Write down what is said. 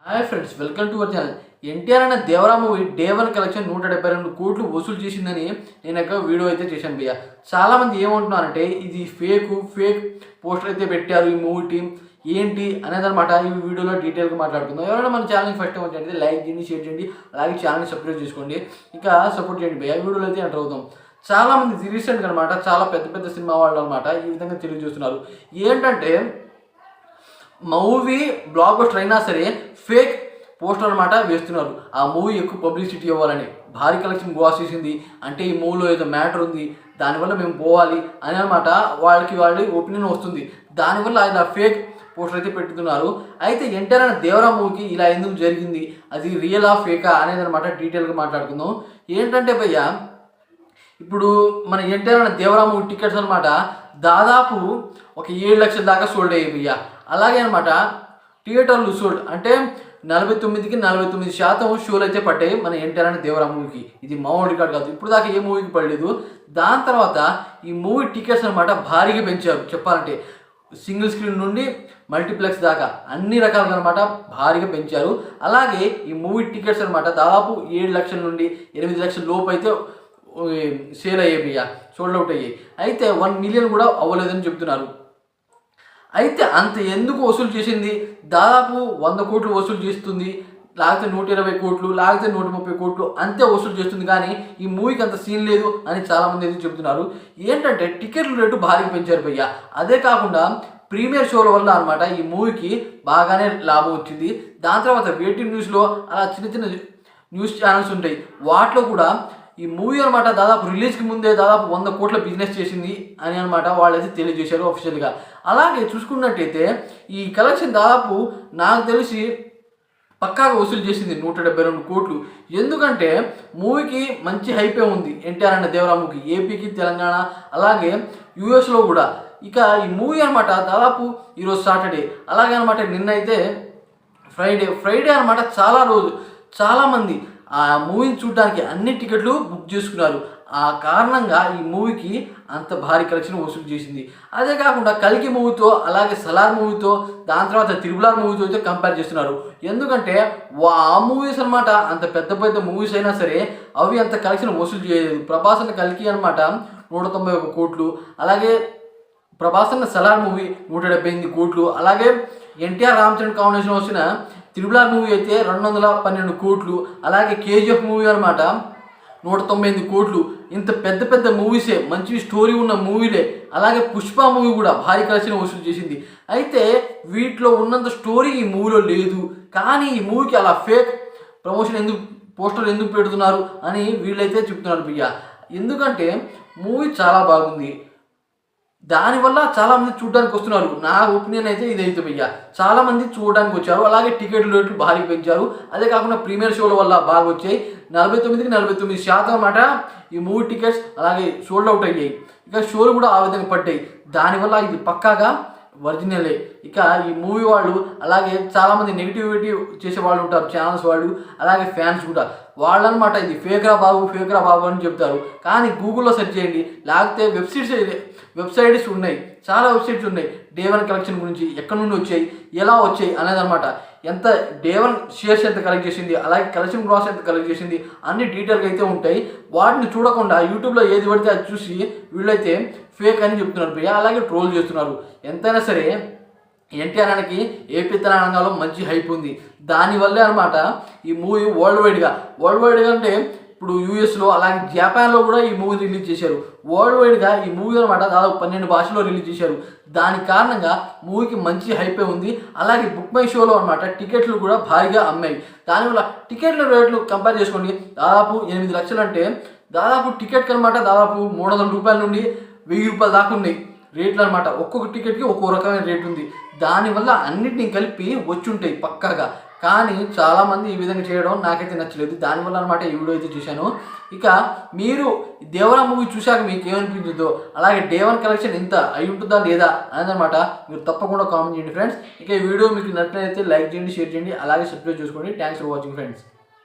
Hi friends, welcome to our channel. NTR అనే Devara movie day 1 collection 172 కోట్లు వసూలు చేసిందని నేను ఒక వీడియో అయితే చేశాను భయ్య. చాలామంది ఏమంటున్నారంటే ఇది ఫేక్ పోస్టర్ అయితే పెట్టారు ఈ మూవీ టీం ఏంటి అనేది అనమాట. ఈ వీడియోలో డీటెయిల్గా మాట్లాడుకుందాం. ఎవరైనా మన ఛానల్ని ఫస్ట్ టైం వచ్చి లైక్ చేయండి, షేర్ చేయండి, అలాగే ఛానల్ని సబ్స్క్రైబ్ చేసుకోండి, ఇంకా సపోర్ట్ చేయండి భయ్య. వీడియోలో అయితే ఎంటర్ అవుతాం. చాలామంది రీసెంట్గా అనమాట చాలా పెద్ద సినిమా వాళ్ళు అనమాట ఈ విధంగా తెలియజేస్తున్నారు. ఏంటంటే మూవీ బ్లాక్ బస్టర్ అయినా సరే ఫేక్ పోస్టర్ అనమాట వేస్తున్నారు. ఆ మూవీ ఎక్కువ పబ్లిసిటీ ఇవ్వాలని, భారీ కలెక్షన్ గోస్ చేసింది అంటే ఈ మూవీలో ఏదో మ్యాటర్ ఉంది, దానివల్ల మేము పోవాలి అని అనమాట వాళ్ళ ఒపీనియన్ వస్తుంది. దానివల్ల ఇలా ఫేక్ పోస్టర్ అయితే పెట్టుతున్నారు. అయితే ఎన్టీఆర్ అనే దేవరా మూవీకి ఇలా ఎందుకు జరిగింది, అది రియలా ఫేకా అనేది అనమాట డీటెయిల్గా మాట్లాడుకుందాం. ఏంటంటే భయ్య, ఇప్పుడు మన ఎన్టీఆర్ అనే దేవరా మూవీ టికెట్స్ అనమాట దాదాపు ఒక 7 లక్షల దాకా సోల్డ్ అయ్యాయి భయ్య. అలాగే అనమాట థియేటర్లు సోల్డ్ అంటే 49కి 49% షోలు అయితే పడ్డాయి మన ఎన్టీఆర్ అనే దేవరా మూవీకి. ఇది మామూలు రికార్డ్ కాదు, ఇప్పుడు దాకా ఏ మూవీకి పడలేదు. దాని తర్వాత ఈ మూవీ టికెట్స్ అనమాట భారీగా పెంచారు. చెప్పాలంటే సింగిల్ స్క్రీన్ నుండి మల్టీప్లెక్స్ దాకా అన్ని రకాలుగా అనమాట భారీగా పెంచారు. అలాగే ఈ మూవీ టికెట్స్ అనమాట దాదాపు 7 లక్షల నుండి 8 లక్షల లోపు అయితే సేల్ అయ్యాయి, సోల్డ్ అవుట్ అయ్యాయి. అయితే 1 మిలియన్ కూడా అవ్వలేదని చెప్తున్నారు. అయితే అంత ఎందుకు వసూలు చేసింది? దాదాపు 100 కోట్లు వసూలు చేస్తుంది, లేకపోతే 120 కోట్లు, లేకపోతే 130 కోట్లు అంతే వసూలు చేస్తుంది. కానీ ఈ మూవీకి అంత సీన్ లేదు అని చాలామంది అయితే చెప్తున్నారు. ఏంటంటే టికెట్ల రేటు భారీగా పెంచారు భయ్య. అదే కాకుండా ప్రీమియర్ షోల వల్ల అనమాట ఈ మూవీకి బాగానే లాభం వచ్చింది. దాని తర్వాత వెయిటింగ్ న్యూస్లో అలా చిన్న న్యూస్ ఛానల్స్ ఉంటాయి, వాటిలో కూడా ఈ మూవీ అనమాట దాదాపు రిలీజ్కి ముందే దాదాపు 100 కోట్ల బిజినెస్ చేసింది అని అనమాట వాళ్ళైతే తెలియజేశారు అఫీషియల్గా. అలాగే చూసుకున్నట్టయితే ఈ కలెక్షన్ దాదాపు నాకు తెలిసి పక్కాగా వసూలు చేసింది 172 కోట్లు. ఎందుకంటే మూవీకి మంచి హైపే ఉంది ఎన్టీఆర్ అనే దేవరా మూవీకి, ఏపీకి, తెలంగాణ, అలాగే యూఎస్లో కూడా. ఇక ఈ మూవీ అనమాట దాదాపు ఈరోజు సాటర్డే, అలాగే అనమాట నిన్నైతే ఫ్రైడే అనమాట చాలామంది ఆ మూవీని చూడడానికి అన్ని టికెట్లు బుక్ చేసుకున్నారు. ఆ కారణంగా ఈ మూవీకి అంత భారీ కలెక్షన్ వసూలు చేసింది. అదే కాకుండా కల్కి మూవీతో, అలాగే సలార్ మూవీతో, దాని తర్వాత త్రిబుల్ మూవీతో అయితే కంపేర్ చేస్తున్నారు. ఎందుకంటే ఆ మూవీస్ అనమాట అంత పెద్ద మూవీస్ అయినా సరే అవి అంత కలెక్షన్ వసూలు చేయలేదు. ప్రభాస్ అన్న కల్కి అనమాట 191 కోట్లు, అలాగే ప్రభాస్ అన్న సలార్ మూవీ 178 కోట్లు, అలాగే ఎన్టీఆర్ రామచంద్ర కాంబినేషన్ వచ్చిన త్రిబుల్ మూవీ అయితే 212 కోట్లు, అలాగే కేజీఎఫ్ మూవీ అనమాట 198 కోట్లు. ఇంత పెద్ద మూవీసే, మంచి స్టోరీ ఉన్న మూవీలే. అలాగే పుష్ప మూవీ కూడా భారీ కలెక్షన్ వసూలు చేసింది. అయితే వీటిలో ఉన్నంత స్టోరీ ఈ మూవీలో లేదు. కానీ ఈ మూవీకి అలా ఫేక్ ప్రమోషన్ పోస్టర్ ఎందుకు పెడుతున్నారు అని వీళ్ళైతే చెప్తున్నారు భయ్య. ఎందుకంటే మూవీ చాలా బాగుంది, దానివల్ల చాలామంది చూడడానికి వస్తున్నారు. నా ఒపీనియన్ అయితే ఇదైతే భయ్య. చాలామంది చూడడానికి వచ్చారు, అలాగే టికెట్ రేట్లు భారీ పెంచారు. అదే కాకుండా ప్రీమియర్ షోల వల్ల బాగా వచ్చాయి. 49కి 49% అన్నమాట ఈ మూవీ టికెట్స్ అలాగే సోల్డ్ అవుట్ అయ్యాయి. ఇక షోలు కూడా ఆ విధంగా పడ్డాయి. దానివల్ల ఇది పక్కాగా ఒరిజినలే. ఇక ఈ మూవీ వాళ్ళు, అలాగే చాలామంది నెగిటివిటీ చేసే వాళ్ళు ఉంటారు, ఛానల్స్ వాళ్ళు, అలాగే ఫ్యాన్స్ కూడా. వాళ్ళనమాట ఇది ఫేక్రా బాబు అని చెప్తారు. కానీ గూగుల్లో సెర్చ్ చేయండి, లేకపోతే వెబ్సైట్స్ ఉన్నాయి, చాలా వెబ్సైట్స్ ఉన్నాయి డే 1 కలెక్షన్ గురించి, ఎక్కడి నుండి వచ్చాయి, ఎలా వచ్చాయి అనేది అనమాట. ఎంత డే 1 షేర్స్ ఎంత కలెక్ట్ చేసింది, అలాగే కలెక్షన్ గ్రాస్ ఎంత కలెక్ట్ చేసింది అన్ని డీటెయిల్గా అయితే ఉంటాయి. వాటిని చూడకుండా యూట్యూబ్లో ఏది పడితే అది చూసి వీళ్ళైతే ఫేక్ అని చెప్తున్నారు భయ్య. అలాగే ట్రోల్ చేస్తున్నారు. ఎంతైనా సరే ఎన్టీఆర్ అన్నకి ఏపీ తెలంగాణలో మంచి హైప్ ఉంది. దానివల్లే అనమాట ఈ మూవీ వరల్డ్ వైడ్గా అంటే ఇప్పుడు యూఎస్లో, అలాగే జపాన్లో కూడా ఈ మూవీ రిలీజ్ చేశారు. వరల్డ్ వైడ్గా ఈ మూవీ అనమాట దాదాపు 12 భాషల్లో రిలీజ్ చేశారు. దాని కారణంగా మూవీకి మంచి హైపే ఉంది. అలాగే బుక్ మై షోలో అనమాట టికెట్లు కూడా భారీగా అమ్మాయి. దానివల్ల టికెట్ల రేట్లు కంపేర్ చేసుకోండి, దాదాపు 8 లక్షలు అంటే దాదాపు టికెట్కి అనమాట దాదాపు 300 రూపాయల నుండి 1000 రూపాయల దాకా ఉన్నాయి రేట్లు అనమాట. ఒక్కొక్క టికెట్కి ఒక్కో రకమైన రేటు ఉంది. దానివల్ల అన్నిటిని కలిపి వచ్చి ఉంటాయి పక్కాగా. కానీ చాలామంది ఈ విధంగా చేయడం నాకైతే నచ్చలేదు. దానివల్ల అనమాట ఈ వీడియో అయితే చూశాను. ఇక మీరు దేవరా మూవీ చూశాక మీకు ఏమనిపించిందో, అలాగే డే 1 కలెక్షన్ ఇంత అయి ఉంటుందా లేదా అనేదన్నమాట మీరు తప్పకుండా కామెంట్ చేయండి ఫ్రెండ్స్. ఇక ఈ వీడియో మీకు నచ్చినట్లయితే లైక్ చేయండి, షేర్ చేయండి, అలాగే సబ్స్క్రైబ్ చేసుకోండి. Thanks for watching friends.